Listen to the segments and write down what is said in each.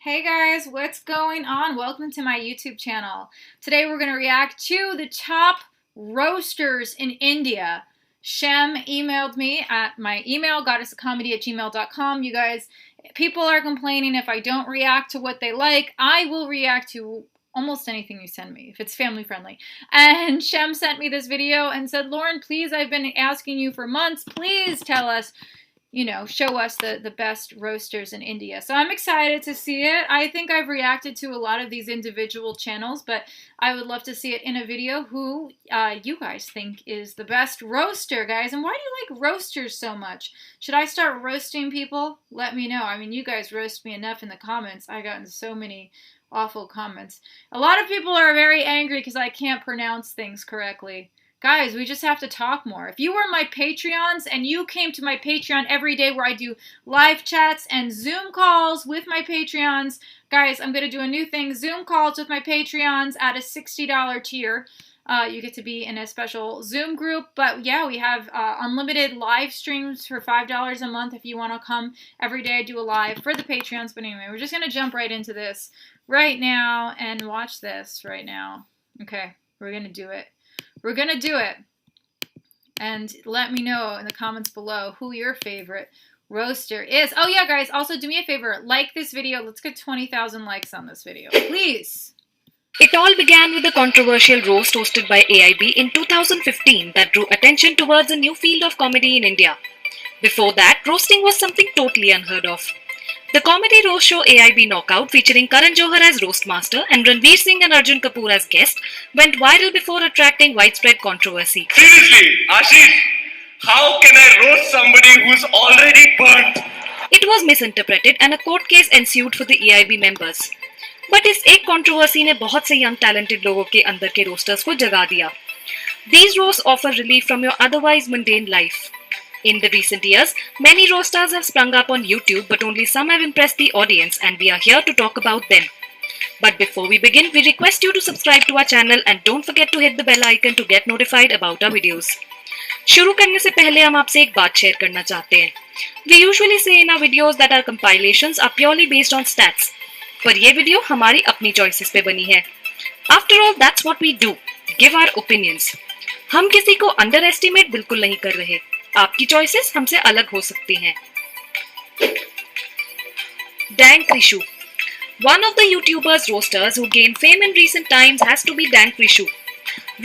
Hey guys, what's going on? Welcome to my YouTube channel. Today we're going to react to the top roasters in India. Shem emailed me at my email, goddessofcomedy@gmail.com. You guys, people are complaining if I don't react to what they like. I will react to almost anything you send me, if it's family friendly. And Shem sent me this video and said, Lauren, please, I've been asking you for months, please tell us, show us the best roasters in India. So I'm excited to see it. I think I've reacted to a lot of these individual channels, but I would love to see it in a video who you guys think is the best roaster, guys. And why do you like roasters so much? Should I start roasting people? Let me know. I mean, you guys roast me enough in the comments. I've gotten so many awful comments. A lot of people are very angry because I can't pronounce things correctly. Guys, we just have to talk more. If you were my Patreons and you came to my Patreon every day where I do live chats and Zoom calls with my Patreons, guys, I'm going to do a new thing, Zoom calls with my Patreons at a $60 tier. You get to be in a special Zoom group. But yeah, we have unlimited live streams for $5 a month if you want to come every day. I do a live for the Patreons. But anyway, we're just going to jump right into this right now and watch this right now. Okay, we're going to do it. We're going to do it. And let me know in the comments below who your favorite roaster is. Oh yeah, guys, also do me a favor. Like this video. Let's get 20,000 likes on this video. Please. It all began with a controversial roast hosted by AIB in 2015 that drew attention towards a new field of comedy in India. Before that, roasting was something totally unheard of. The comedy roast show AIB Knockout, featuring Karan Johar as roast master and Ranveer Singh and Arjun Kapoor as guest, went viral before attracting widespread controversy. Seriously, Ashish, how can I roast somebody who's already burnt? It was misinterpreted and a court case ensued for the AIB members. But इस एक controversy ने बहुत से young talented लोगों के अंदर के roasters को जगा दिया. These roasts offer relief from your otherwise mundane life. In the recent years, many roasters have sprung up on YouTube, but only some have impressed the audience, and we are here to talk about them. But before we begin, we request you to subscribe to our channel and don't forget to hit the bell icon to get notified about our videos. शुरू करने से पहले हम आपसे एक बात share करना चाहते हैं. We usually say in our videos that our compilations are purely based on stats. पर ये वीडियो हमारी अपनी चॉइसेस पे बनी है. After all, that's what we do. Give our opinions. हम किसी को underestimate बिल्कुल नहीं कर रहे. आपकी चॉइसेस हमसे अलग हो सकती हैं. Dank Rishu. One of the YouTubers roasters who gained fame in recent times has to be Dank Rishu.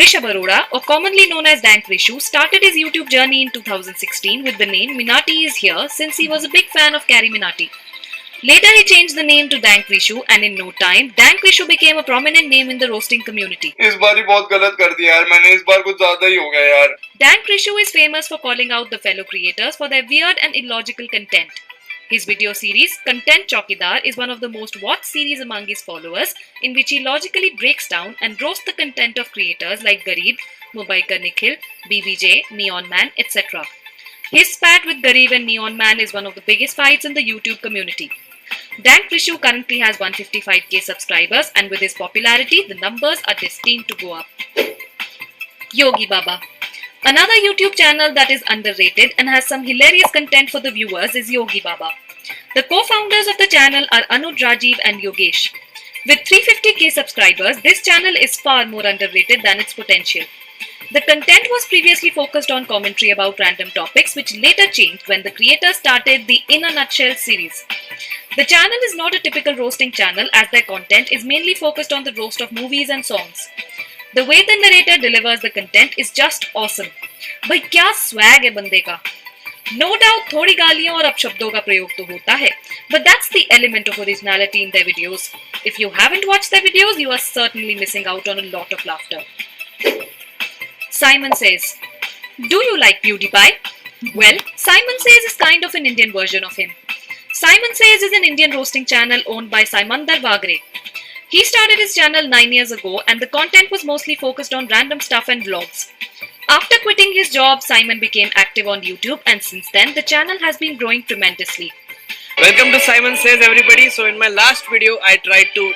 Rishabh Arora, or commonly known as Dank Rishu, started his YouTube journey in 2016 with the name Minati is Here since he was a big fan of Carrie Minati. Later he changed the name to Dank Rishu and in no time, Dank Rishu became a prominent name in the roasting community. इस बार ही बहुत गलत कर दिया यार मैंने इस बार कुछ ज़्यादा ही हो गया यार. Dank Rishu is famous for calling out the fellow creators for their weird and illogical content. His video series, Content Chaukidar, is one of the most watched series among his followers, in which he logically breaks down and roasts the content of creators like Garib, Mubaikar Nikhil, BBJ, Neon Man, etc. His spat with Garib and Neon Man is one of the biggest fights in the YouTube community. Dank Rishu currently has 155k subscribers, and with his popularity, the numbers are destined to go up. Yogi Baba. Another YouTube channel that is underrated and has some hilarious content for the viewers is Yogi Baba. The co-founders of the channel are Anuj, Rajiv and Yogesh. With 350k subscribers, this channel is far more underrated than its potential. The content was previously focused on commentary about random topics, which later changed when the creators started the In a Nutshell series. The channel is not a typical roasting channel as their content is mainly focused on the roast of movies and songs. The way the narrator delivers the content is just awesome. भाई क्या swag है बंदे का. No doubt थोड़ी गालियों और अपशब्दों का प्रयोग तो होता है, but that's the element of originality in their videos. If you haven't watched their videos, you are certainly missing out on a lot of laughter. Simon Says. Do you like PewDiePie? Well, Simon Says is kind of an Indian version of him. Simon Says is an Indian roasting channel owned by Simandar Vagre. He started his channel 9 years ago and the content was mostly focused on random stuff and vlogs. After quitting his job, Simon became active on YouTube and since then the channel has been growing tremendously. Welcome to Simon Says everybody. So in my last video I tried to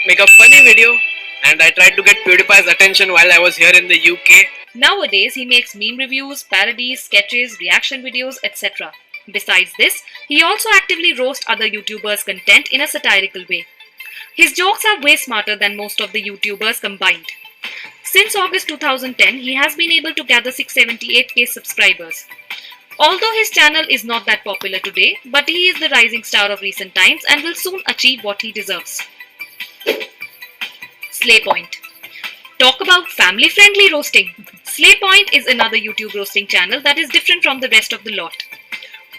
make a funny video and I tried to get PewDiePie's attention while I was here in the UK. Nowadays he makes meme reviews, parodies, sketches, reaction videos, etc. Besides this, he also actively roasts other YouTubers' content in a satirical way. His jokes are way smarter than most of the YouTubers combined. Since August 2010, he has been able to gather 678k subscribers. Although his channel is not that popular today, but he is the rising star of recent times and will soon achieve what he deserves. Slaypoint. Talk about family-friendly roasting. Slaypoint is another YouTube roasting channel that is different from the rest of the lot.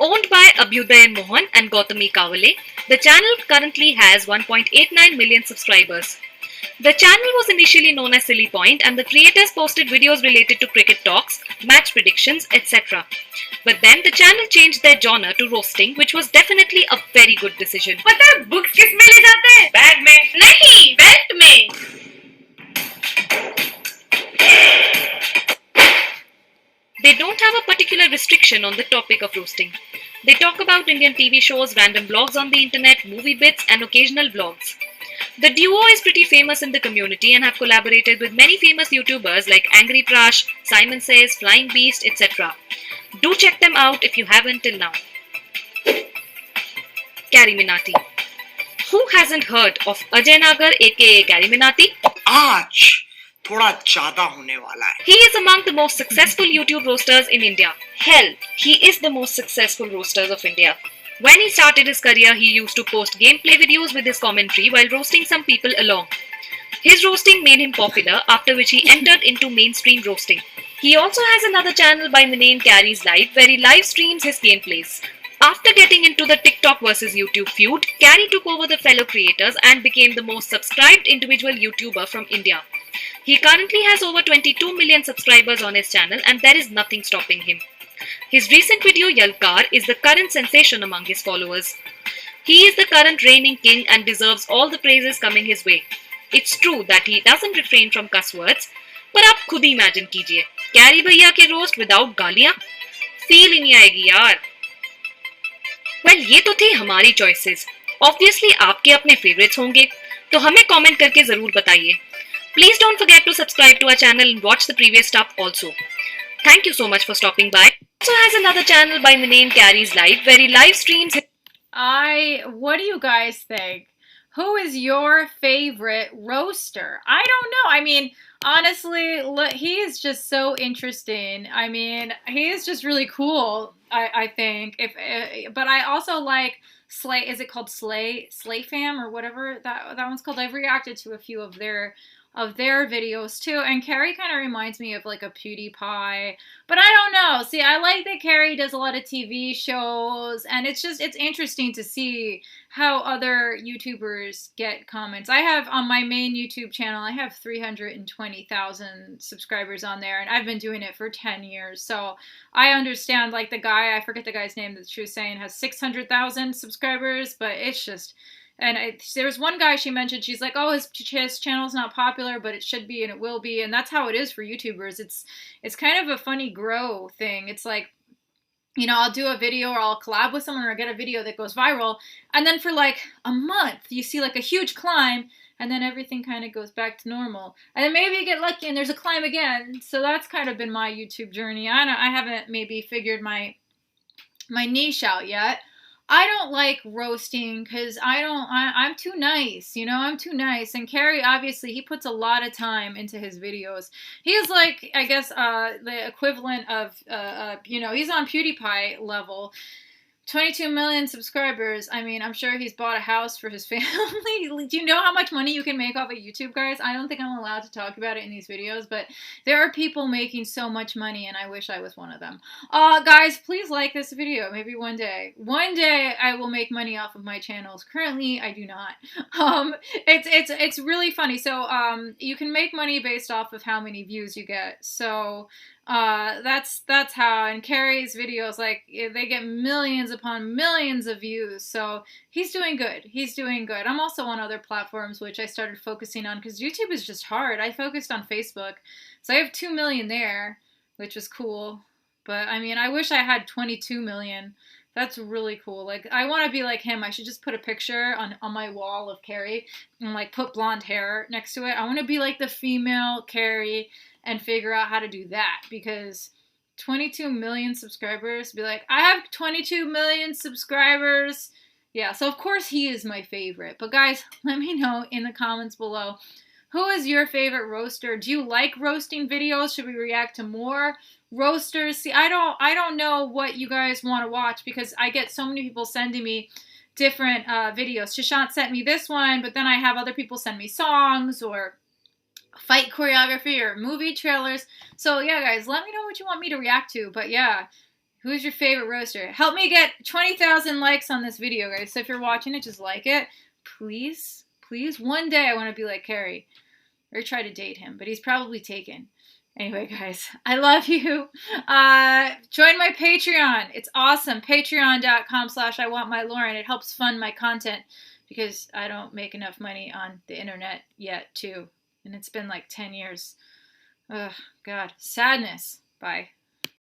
Owned by Abhyudayan Mohan and Gautami Kavale, the channel currently has 1.89 million subscribers. The channel was initially known as Silly Point, and the creators posted videos related to cricket talks, match predictions, etc. But then the channel changed their genre to roasting, which was definitely a very good decision. पता है books किस में ले जाते हैं? Bag में नहीं, belt में. They don't have a particular restriction on the topic of roasting. They talk about Indian TV shows, random blogs on the internet, movie bits, and occasional vlogs. The duo is pretty famous in the community and have collaborated with many famous YouTubers like Angry Prash, Simon Says, Flying Beast, etc. Do check them out if you haven't till now. Carrie Minati. Who hasn't heard of Ajay Nagar aka Carrie Minati? आज थोड़ा ज्यादा होने वाला है. He is among the most successful YouTube roasters in India. Hell, he is the most successful roasters of India. When he started his career, he used to post gameplay videos with his commentary while roasting some people along. His roasting made him popular, after which he entered into mainstream roasting. He also has another channel by the name Carrie's Live, where he live streams his gameplays. After getting into the TikTok versus YouTube feud, Carrie took over the fellow creators and became the most subscribed individual YouTuber from India. He currently has over 22 million subscribers on his channel, and there is nothing stopping him. His recent video Yalkar is the current sensation among his followers. He is the current reigning king and deserves all the praises coming his way. It's true that he doesn't refrain from cuss words, पर आप खुद ही imagine कीजिए, carry भैया के roast without गालियाँ, feel ही नहीं आएगी यार. Well, ये तो थी हमारी choices. Obviously आपके अपने favorites होंगे, तो हमें comment करके जरूर बताइए. Please don't forget to subscribe to our channel and watch the previous stuff also. Thank you so much for stopping by. He also has another channel by the name Carrie's Live, where he live streams. What do you guys think? Who is your favorite roaster? I don't know. I mean, honestly, look, he is just so interesting. I mean, he is just really cool. I think. But I also like Slay. Is it called Slay Fam or whatever that one's called? I've reacted to a few of their videos too, and Carrie kind of reminds me of like a PewDiePie, but I don't know. See, I like that Carrie does a lot of TV shows, and it's interesting to see how other YouTubers get comments. I have on my main YouTube channel, I have 320,000 subscribers on there, and I've been doing it for 10 years, so I understand, like the guy, I forget the guy's name that she was saying has 600,000 subscribers, but it's just... And there's one guy she mentioned, she's like, oh, his channel's not popular, but it should be and it will be. And that's how it is for YouTubers. It's kind of a funny grow thing. It's like, you know, I'll do a video or I'll collab with someone or get a video that goes viral. And then for like a month, you see like a huge climb and then everything kind of goes back to normal. And then maybe you get lucky and there's a climb again. So that's kind of been my YouTube journey. I haven't maybe figured my niche out yet. I don't like roasting because I'm too nice, you know, I'm too nice. And Carrie, obviously, he puts a lot of time into his videos. He's like, I guess, the equivalent of, you know, he's on PewDiePie level. 22 million subscribers. I mean, I'm sure he's bought a house for his family. Do you know how much money you can make off of YouTube, guys? I don't think I'm allowed to talk about it in these videos, but there are people making so much money, and I wish I was one of them. Guys, please like this video. Maybe one day. One day I will make money off of my channels. Currently, I do not. It's really funny. So, you can make money based off of how many views you get. So, that's how, and Carrie's videos, like, they get millions upon millions of views, so he's doing good. He's doing good. I'm also on other platforms, which I started focusing on, because YouTube is just hard. I focused on Facebook, so I have 2 million there, which was cool, but, I mean, I wish I had 22 million. That's really cool. Like, I want to be like him. I should just put a picture on my wall of Carrie, and, like, put blonde hair next to it. I want to be like the female Carrie, and figure out how to do that, because 22 million subscribers. Be like, I have 22 million subscribers. Yeah, so of course he is my favorite. But guys, let me know in the comments below, who is your favorite roaster? Do you like roasting videos? Should we react to more roasters? See, I don't know what you guys want to watch because I get so many people sending me different videos. Shashant sent me this one, but then I have other people send me songs or fight choreography or movie trailers. So yeah, guys, let me know what you want me to react to. But yeah, who's your favorite roaster? Help me get 20,000 likes on this video, guys. So if you're watching it, just like it. Please, please. One day I want to be like Carrie. Or try to date him, but he's probably taken. Anyway, guys, I love you. Join my Patreon. It's awesome. Patreon.com/IWantMyLauren. It helps fund my content because I don't make enough money on the internet yet, too. And it's been like 10 years. Ugh, God. Sadness. Bye.